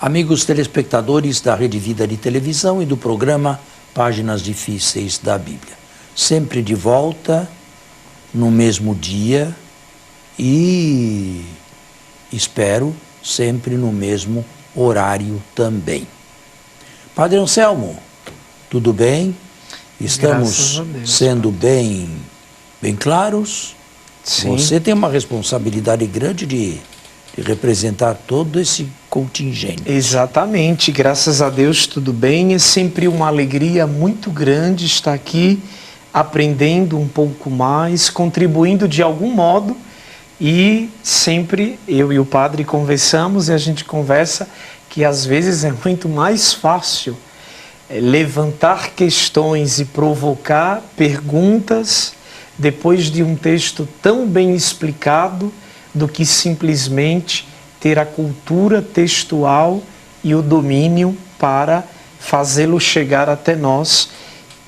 Amigos telespectadores da Rede Vida de Televisão e do programa Páginas Difíceis da Bíblia. Sempre de volta, no mesmo dia e, espero, sempre no mesmo horário também. Padre Anselmo, tudo bem? Estamos sendo bem claros? Sim. Você tem uma responsabilidade grande de representar todo esse contingente. Exatamente, graças a Deus tudo bem. É sempre uma alegria muito grande estar aqui, aprendendo um pouco mais, contribuindo de algum modo. E sempre eu e o padre conversamos, e a gente conversa que às vezes é muito mais fácil levantar questões e provocar perguntas depois de um texto tão bem explicado, do que simplesmente ter a cultura textual e o domínio para fazê-lo chegar até nós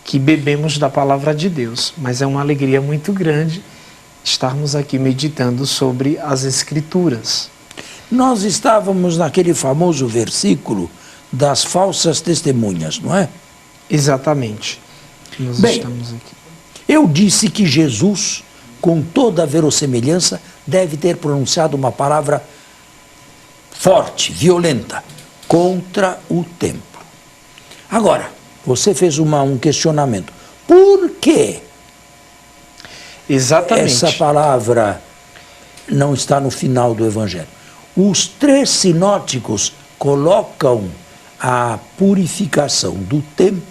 que bebemos da palavra de Deus. Mas é uma alegria muito grande estarmos aqui meditando sobre as Escrituras. Nós estávamos naquele famoso versículo das falsas testemunhas, não é? Exatamente. Nós estamos aqui. Eu disse que Jesus, com toda a verossemelhança, deve ter pronunciado uma palavra forte, violenta, contra o templo. Agora, você fez um questionamento. Por que Exatamente. essa palavra não está no final do Evangelho? Os três sinóticos colocam a purificação do templo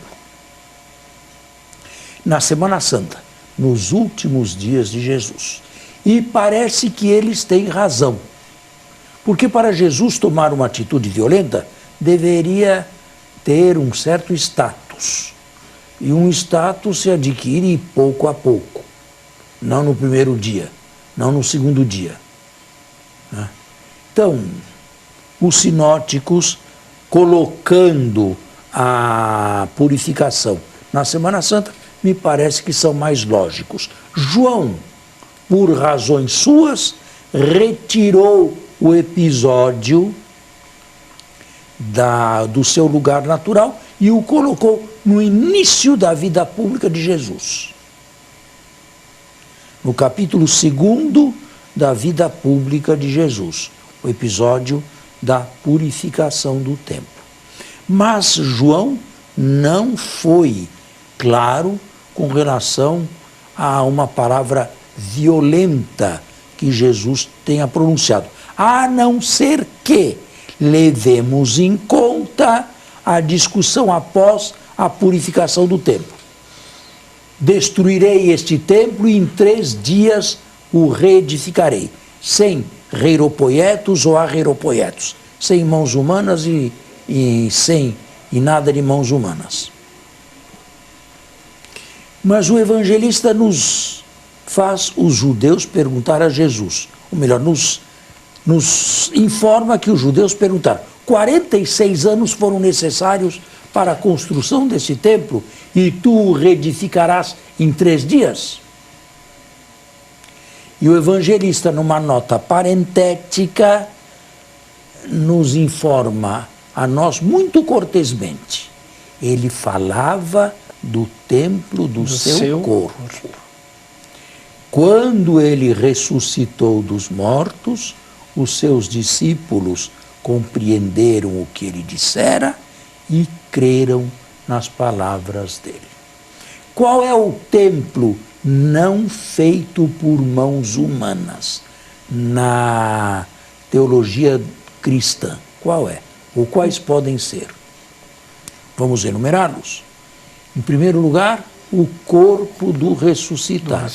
na Semana Santa, nos últimos dias de Jesus. E parece que eles têm razão. Porque para Jesus tomar uma atitude violenta, deveria ter um certo status. E um status se adquire pouco a pouco. Não no primeiro dia, não no segundo dia. Então, os sinóticos colocando a purificação na Semana Santa, me parece que são mais lógicos. João, por razões suas, retirou o episódio do seu lugar natural e o colocou no início da vida pública de Jesus. No capítulo 2 da vida pública de Jesus, o episódio da purificação do templo. Mas João não foi claro com relação a uma palavra violenta que Jesus tenha pronunciado, a não ser que levemos em conta a discussão após a purificação do templo. Destruirei este templo e em 3 dias o reedificarei, sem reiropoietos ou arreiropoietos, sem mãos humanas e nada de mãos humanas. Mas o evangelista nos faz os judeus perguntar a Jesus, ou melhor, nos informa que os judeus perguntaram: 46 anos foram necessários para a construção desse templo e tu o reedificarás em 3 dias? E o evangelista, numa nota parentética, nos informa a nós muito cortesmente. Ele falava do templo do seu corpo. Quando ele ressuscitou dos mortos, os seus discípulos compreenderam o que ele dissera e creram nas palavras dele. Qual é o templo não feito por mãos humanas na teologia cristã? Qual é? Ou quais podem ser? Vamos enumerá-los. Em primeiro lugar, o corpo do ressuscitado.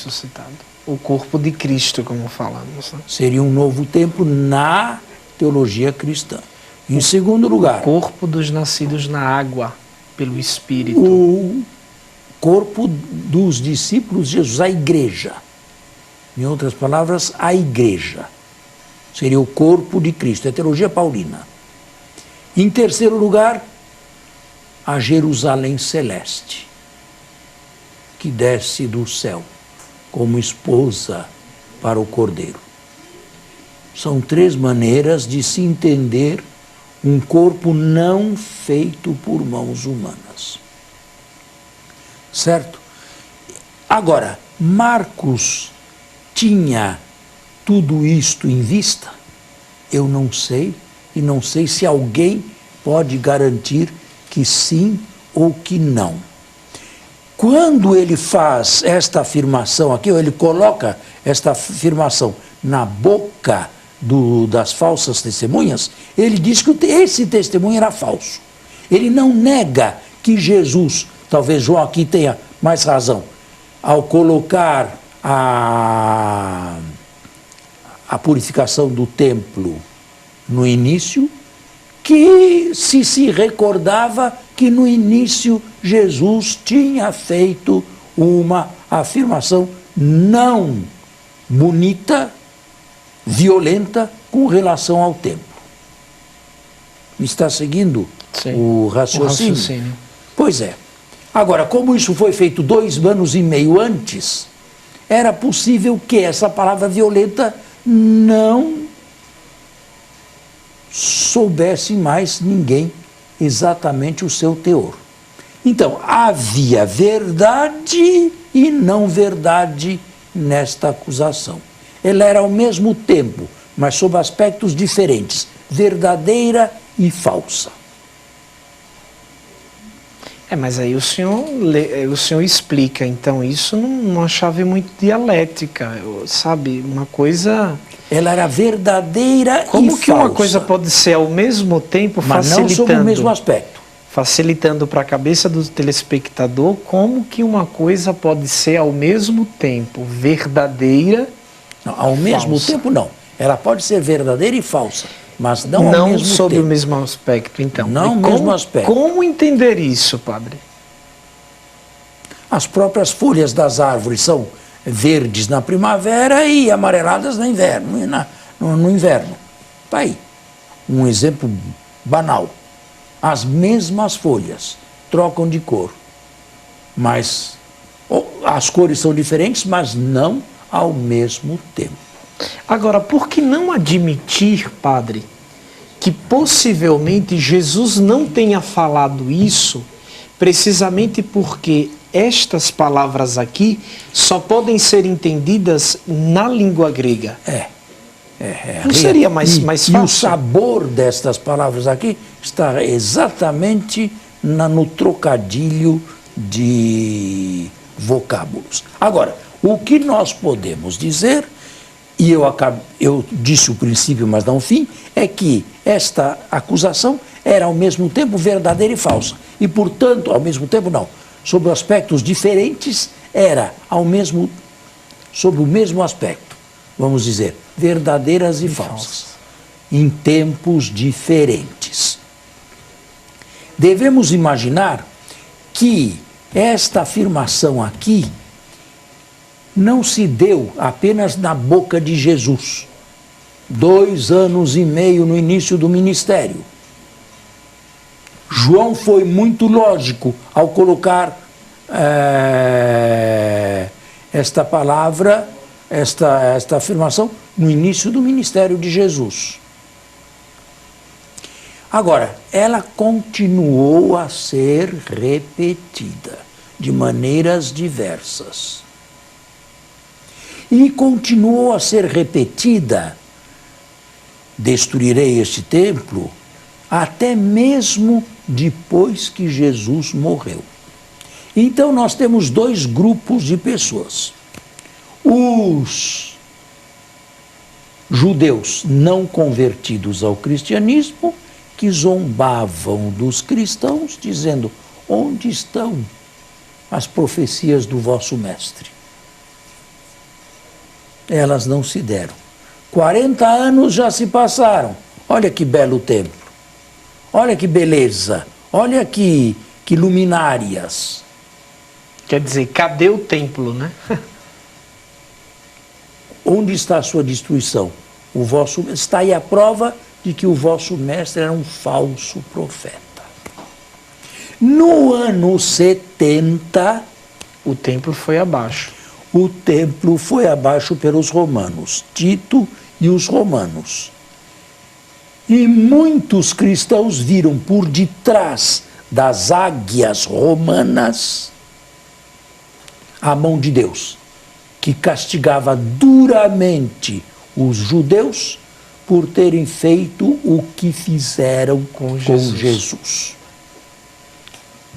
O corpo de Cristo, como falamos. Né? Seria um novo templo na teologia cristã. Em segundo lugar, o corpo dos nascidos na água, pelo Espírito. O corpo dos discípulos de Jesus, a igreja. Em outras palavras, a igreja. Seria o corpo de Cristo, é a teologia paulina. Em terceiro lugar, a Jerusalém celeste, que desce do céu como esposa para o Cordeiro. São 3 maneiras de se entender um corpo não feito por mãos humanas. Certo? Agora, Marcos tinha tudo isto em vista? Eu não sei, e não sei se alguém pode garantir que sim ou que não. Quando ele faz esta afirmação aqui, ou ele coloca esta afirmação na boca das falsas testemunhas, ele diz que esse testemunho era falso. Ele não nega que Jesus, talvez João aqui tenha mais razão, ao colocar a purificação do templo no início, que se recordava que no início Jesus tinha feito uma afirmação não bonita, violenta, com relação ao templo. Está seguindo o raciocínio? Pois é. Agora, como isso foi feito 2 anos e meio antes, era possível que essa palavra violenta não soubesse mais ninguém exatamente o seu teor. Então, havia verdade e não verdade nesta acusação. Ela era ao mesmo tempo, mas sob aspectos diferentes, verdadeira e falsa. Mas aí o senhor explica, então, isso numa chave muito dialética, sabe? Uma coisa... Ela era verdadeira e falsa. Como que uma coisa pode ser ao mesmo tempo facilitando... Mas não sob o mesmo aspecto. Facilitando para a cabeça do telespectador, como que uma coisa pode ser ao mesmo tempo verdadeira... Não, ao mesmo tempo não. Ela pode ser verdadeira e falsa, mas não ao mesmo tempo. Não sob o mesmo aspecto, então. Não o mesmo aspecto. Como entender isso, padre? As próprias folhas das árvores são verdes na primavera e amareladas no inverno. No inverno. Está aí. Um exemplo banal. As mesmas folhas trocam de cor. Mas as cores são diferentes, mas não ao mesmo tempo. Agora, por que não admitir, padre, que possivelmente Jesus não tenha falado isso precisamente porque estas palavras aqui só podem ser entendidas na língua grega? Não seria mais fácil? E o sabor destas palavras aqui está exatamente no trocadilho de vocábulos. Agora, o que nós podemos dizer, e eu disse o princípio, mas não o fim, é que esta acusação era ao mesmo tempo verdadeira e falsa. E, portanto, ao mesmo tempo não. Sob aspectos diferentes, era sob o mesmo aspecto. Vamos dizer, verdadeiras e falsas. Em tempos diferentes. Devemos imaginar que esta afirmação aqui não se deu apenas na boca de Jesus. 2 anos e meio no início do ministério. João foi muito lógico ao colocar esta palavra, esta afirmação, no início do ministério de Jesus. Agora, ela continuou a ser repetida de maneiras diversas. E continuou a ser repetida, destruirei este templo, até mesmo depois que Jesus morreu. Então nós temos 2 grupos de pessoas. Os judeus não convertidos ao cristianismo, que zombavam dos cristãos, dizendo: onde estão as profecias do vosso mestre? Elas não se deram. 40 anos já se passaram. Olha que belo templo. Olha que beleza. Olha que luminárias. Quer dizer, cadê o templo, né? Onde está a sua destruição? Está aí a prova de que o vosso mestre era um falso profeta. No ano 70... o templo foi abaixo. O templo foi abaixo pelos romanos, Tito e os romanos. E muitos cristãos viram por detrás das águias romanas a mão de Deus, que castigava duramente os judeus por terem feito o que fizeram com Jesus.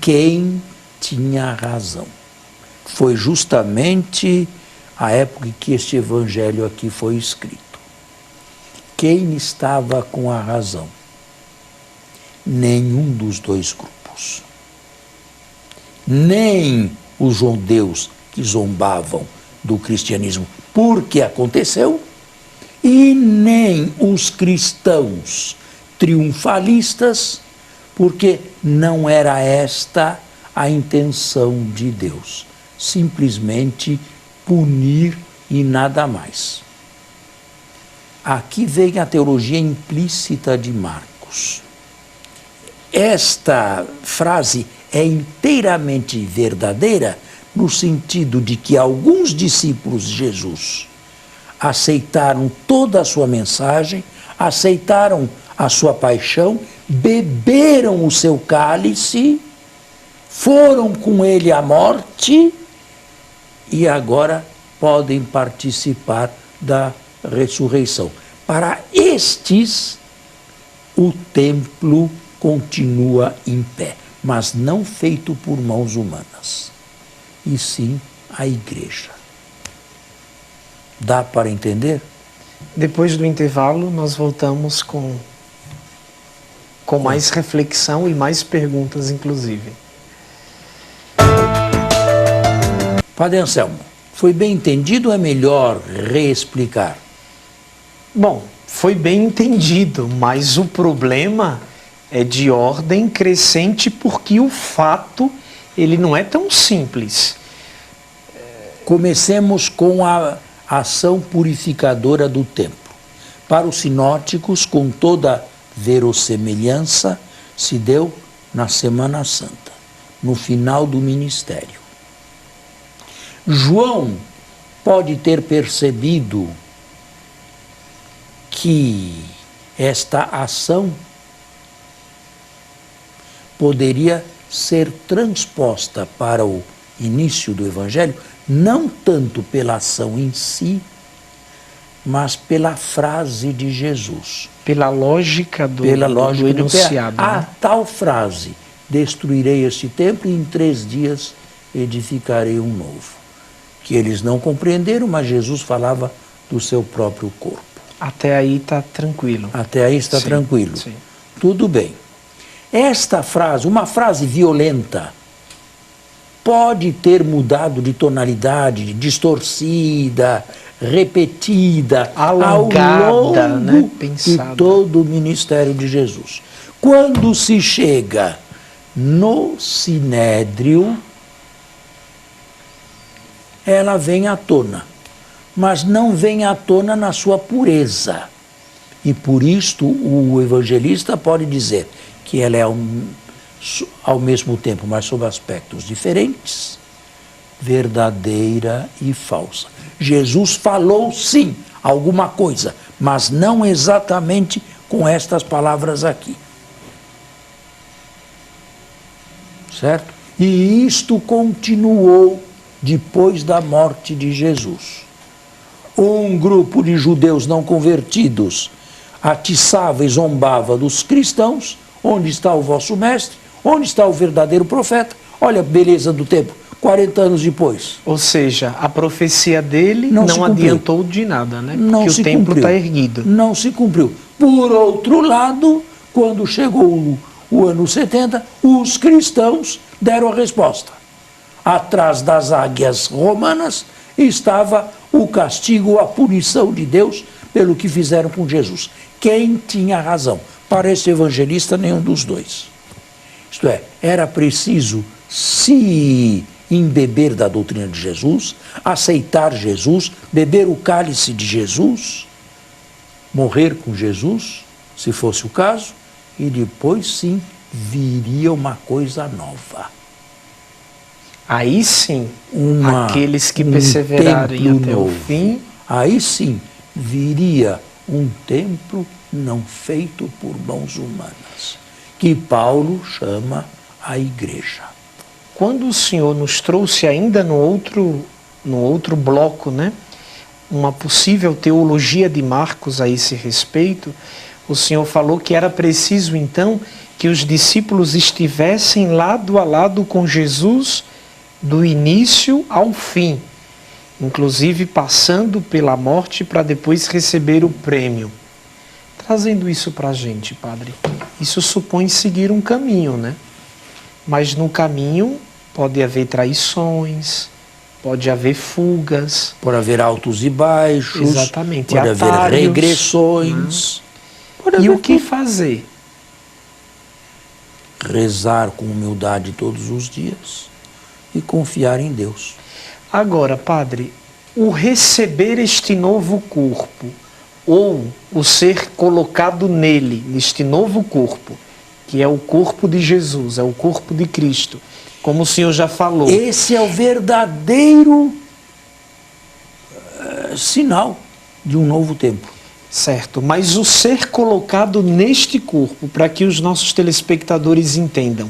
Quem tinha razão? Foi justamente a época em que este evangelho aqui foi escrito. Quem estava com a razão? Nenhum dos dois grupos. Nem os judeus que zombavam do cristianismo porque aconteceu, e nem os cristãos triunfalistas, porque não era esta a intenção de Deus. Simplesmente punir e nada mais. Aqui vem a teologia implícita de Marcos. Esta frase é inteiramente verdadeira no sentido de que alguns discípulos de Jesus aceitaram toda a sua mensagem, aceitaram a sua paixão, beberam o seu cálice, foram com ele à morte e agora podem participar da ressurreição. Para estes, o templo continua em pé, mas não feito por mãos humanas, e sim a igreja. Dá para entender? Depois do intervalo, nós voltamos com mais reflexão e mais perguntas, inclusive. Padre Anselmo, foi bem entendido ou é melhor reexplicar? Bom, foi bem entendido, mas o problema é de ordem crescente porque o fato, ele não é tão simples. Comecemos com a ação purificadora do templo. Para os sinóticos, com toda verossemelhança, se deu na Semana Santa, no final do ministério. João pode ter percebido que esta ação poderia ser transposta para o início do Evangelho, não tanto pela ação em si, mas pela frase de Jesus. Pela lógica do enunciado. A tal frase, destruirei este templo e em 3 dias edificarei um novo. Que eles não compreenderam, mas Jesus falava do seu próprio corpo. Até aí está tranquilo. Até aí está tranquilo. Sim. Tudo bem. Esta frase, uma frase violenta, pode ter mudado de tonalidade, distorcida, repetida, alongada, ao longo né? Pensada. de todo o ministério de Jesus. Quando se chega no Sinédrio, ela vem à tona, mas não vem à tona na sua pureza. E por isto o evangelista pode dizer que ela é ao mesmo tempo, mas sob aspectos diferentes, verdadeira e falsa. Jesus falou sim alguma coisa, mas não exatamente com estas palavras aqui. Certo? E isto continuou depois da morte de Jesus. Um grupo de judeus não convertidos atiçava e zombava dos cristãos. Onde está o vosso mestre? Onde está o verdadeiro profeta? Olha a beleza do templo, 40 anos depois. Ou seja, a profecia dele não adiantou de nada, né? Porque o templo está erguido. Não se cumpriu. Por outro lado, quando chegou o ano 70, os cristãos deram a resposta. Atrás das águias romanas estava o castigo, a punição de Deus pelo que fizeram com Jesus. Quem tinha razão? Para esse evangelista, nenhum dos dois. Isto é, era preciso se embeber da doutrina de Jesus, aceitar Jesus, beber o cálice de Jesus, morrer com Jesus, se fosse o caso, e depois sim viria uma coisa nova. Aí sim, aqueles que perseverarem até o fim. Aí sim viria um templo não feito por mãos humanas, que Paulo chama a igreja. Quando o Senhor nos trouxe ainda no outro bloco, né, uma possível teologia de Marcos a esse respeito, o Senhor falou que era preciso então que os discípulos estivessem lado a lado com Jesus do início ao fim, inclusive passando pela morte para depois receber o prêmio. Trazendo isso para a gente, Padre, isso supõe seguir um caminho, né? Mas no caminho pode haver traições, pode haver fugas. Pode haver altos e baixos. Exatamente. Pode atalhos, haver regressões. Pode E haver o que tudo. fazer? Rezar com humildade todos os dias e confiar em Deus. Agora, Padre, o receber este novo corpo, ou o ser colocado nele, neste novo corpo, que é o corpo de Jesus, é o corpo de Cristo, como o Senhor já falou. Esse é o verdadeiro sinal de um novo tempo. Certo, mas o ser colocado neste corpo, para que os nossos telespectadores entendam,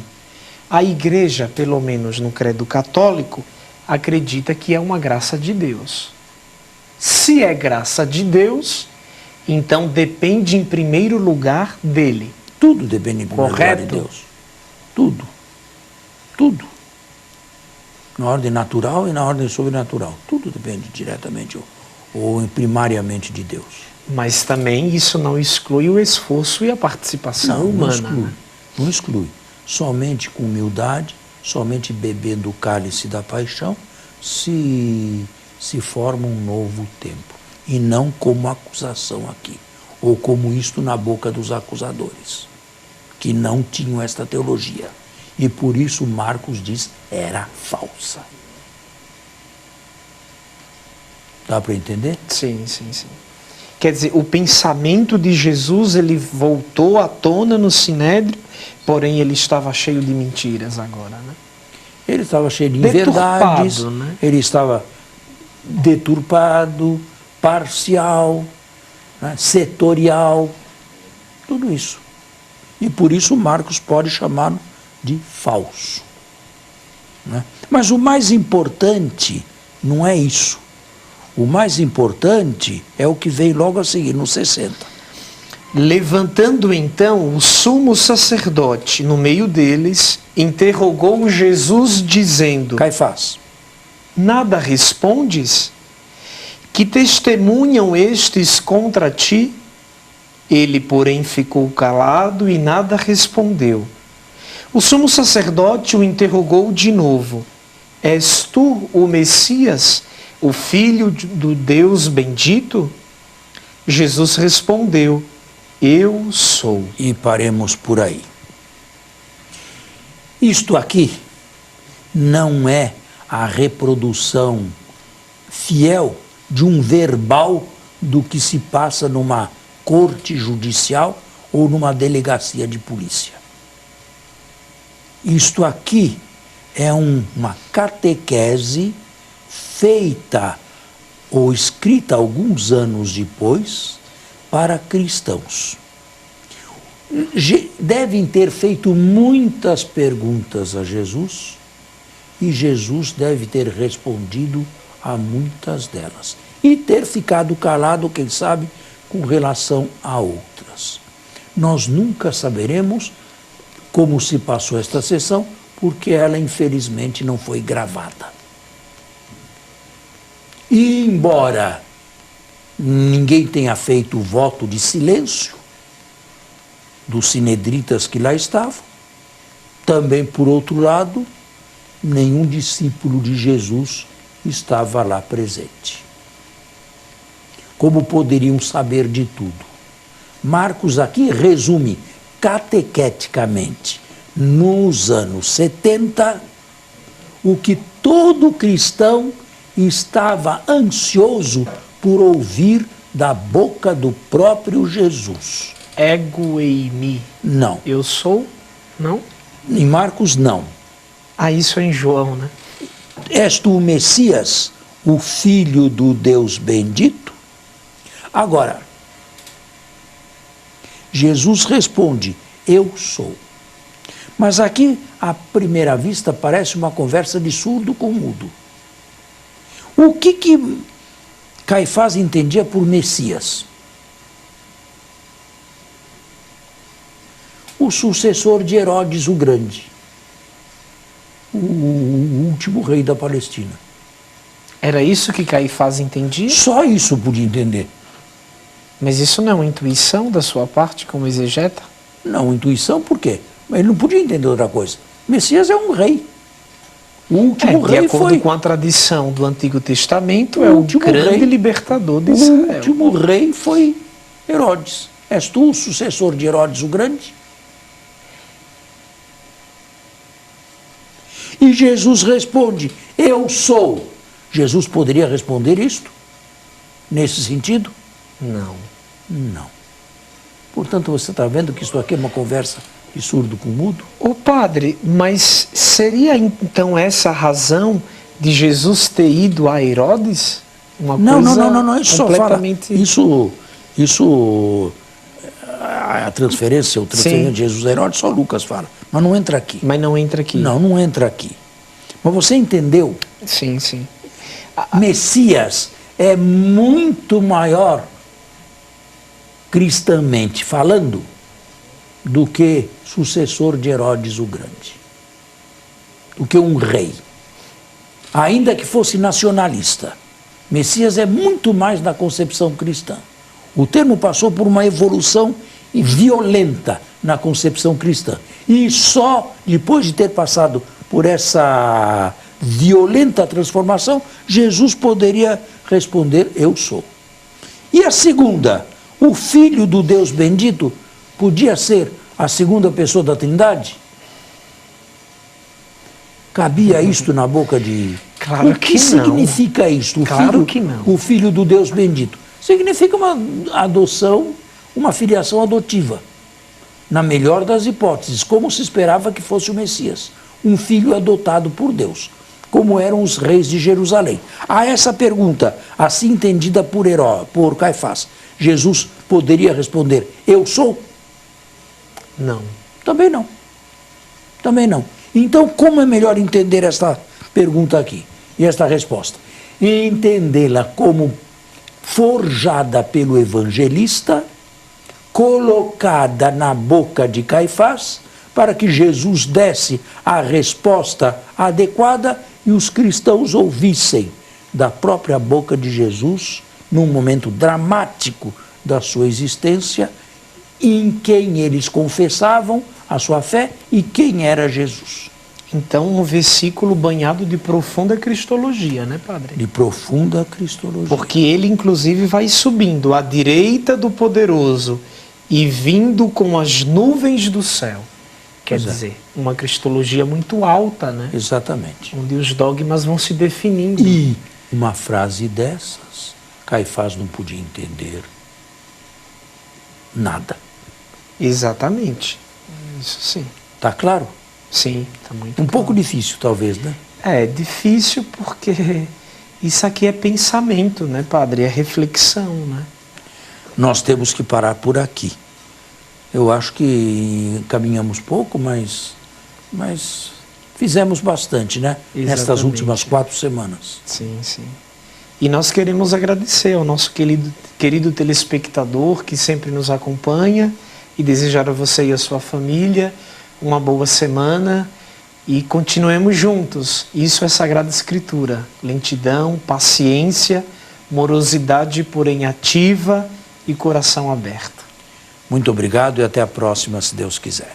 a igreja, pelo menos no credo católico, acredita que é uma graça de Deus. Se é graça de Deus, então depende em primeiro lugar dele. Tudo depende em primeiro lugar de Correto? Deus. Tudo. Tudo. Na ordem natural e na ordem sobrenatural. Tudo depende diretamente ou primariamente de Deus. Mas também isso não exclui o esforço e a participação humana. Não exclui. Não exclui. Somente com humildade, somente bebendo o cálice da paixão, se forma um novo tempo. E não como acusação aqui, ou como isto na boca dos acusadores, que não tinham esta teologia. E por isso Marcos diz, era falsa. Dá para entender? Sim, sim, sim. Quer dizer, o pensamento de Jesus, ele voltou à tona no Sinédrio, porém ele estava cheio de mentiras agora, né? Ele estava cheio de Deturpado, inverdades, né? Ele estava deturpado, parcial, né, setorial, tudo isso. E por isso Marcos pode chamá-lo de falso. Né? Mas o mais importante não é isso. O mais importante é o que vem logo a seguir, no 60. Levantando então o sumo sacerdote no meio deles, interrogou Jesus dizendo: Caifás. Nada respondes? Que testemunham estes contra ti? Ele, porém, ficou calado e nada respondeu. O sumo sacerdote o interrogou de novo: És tu o Messias, o Filho do Deus bendito? Jesus respondeu: Eu sou. E paremos por aí. Isto aqui não é a reprodução fiel de um verbal do que se passa numa corte judicial ou numa delegacia de polícia. Isto aqui é uma catequese feita ou escrita alguns anos depois para cristãos. Devem ter feito muitas perguntas a Jesus e Jesus deve ter respondido a muitas delas e ter ficado calado, quem sabe, com relação a outras. Nós nunca saberemos como se passou esta sessão, porque ela infelizmente não foi gravada. E embora ninguém tenha feito o voto de silêncio dos sinedritas que lá estavam, também, por outro lado, nenhum discípulo de Jesus estava lá presente. Como poderiam saber de tudo? Marcos aqui resume catequeticamente, nos anos 70, o que todo cristão estava ansioso por ouvir da boca do próprio Jesus. Ego eimi. Não. Eu sou? Não? Em Marcos, não. Ah, isso é em João, né? És tu o Messias, o Filho do Deus bendito? Agora, Jesus responde, eu sou. Mas aqui, à primeira vista, parece uma conversa de surdo com mudo. O que Caifás entendia por Messias? O sucessor de Herodes o Grande, o último rei da Palestina. Era isso que Caifás entendia? Só isso podia entender. Mas isso não é uma intuição da sua parte como exegeta? Não, intuição por quê? Mas ele não podia entender outra coisa. Messias é um rei. O último rei de acordo foi... com a tradição do Antigo Testamento, é o grande libertador de O Israel. último rei foi Herodes. És tu o sucessor de Herodes o Grande? E Jesus responde, eu sou. Jesus poderia responder isto? Nesse sentido? Não. Não. Portanto, você está vendo que isso aqui é uma conversa de surdo com mudo? Ô padre, mas seria então essa a razão de Jesus ter ido a Herodes? Uma Não, coisa não, isso completamente... só fala. Isso, a transferência, o transferimento de Jesus a Herodes, só Lucas fala. Mas não entra aqui. Mas não entra aqui. Não entra aqui. Mas você entendeu? Sim, sim. Messias é muito maior, cristamente falando, do que sucessor de Herodes o Grande. Do que um rei. Ainda que fosse nacionalista. Messias é muito mais na concepção cristã. O termo passou por uma evolução violenta na concepção cristã. E só depois de ter passado por essa violenta transformação, Jesus poderia responder, eu sou. E a segunda, o Filho do Deus bendito, podia ser a segunda pessoa da Trindade? Cabia isto na boca de... Claro o que não. significa isto? O Filho do Deus bendito. Significa uma adoção, uma filiação adotiva. Na melhor das hipóteses, como se esperava que fosse o Messias. Um filho adotado por Deus, como eram os reis de Jerusalém. A essa pergunta, assim entendida por Caifás, Jesus poderia responder, eu sou? Não. Também não. Também não. Então, como é melhor entender esta pergunta aqui e esta resposta? Entendê-la como forjada pelo evangelista, colocada na boca de Caifás, para que Jesus desse a resposta adequada e os cristãos ouvissem da própria boca de Jesus, num momento dramático da sua existência, em quem eles confessavam a sua fé e quem era Jesus. Então, um versículo banhado de profunda cristologia, né, padre? De profunda cristologia. Porque ele, inclusive, vai subindo à direita do poderoso e vindo com as nuvens do céu. Quer dizer, uma cristologia muito alta, né? Exatamente. Onde os dogmas vão se definindo. E uma frase dessas, Caifás não podia entender nada. Exatamente. Isso sim. Tá claro? Sim, tá muito Um claro. pouco difícil, talvez, né? É difícil porque isso aqui é pensamento, né, padre? É reflexão, né? Nós temos que parar por aqui. Eu acho que caminhamos pouco, mas fizemos bastante, né? Exatamente. Nestas últimas 4 semanas. Sim, sim. E nós queremos agradecer ao nosso querido telespectador que sempre nos acompanha e desejar a você e a sua família uma boa semana e continuemos juntos. Isso é Sagrada Escritura. Lentidão, paciência, morosidade, porém ativa e coração aberto. Muito obrigado e até a próxima, se Deus quiser.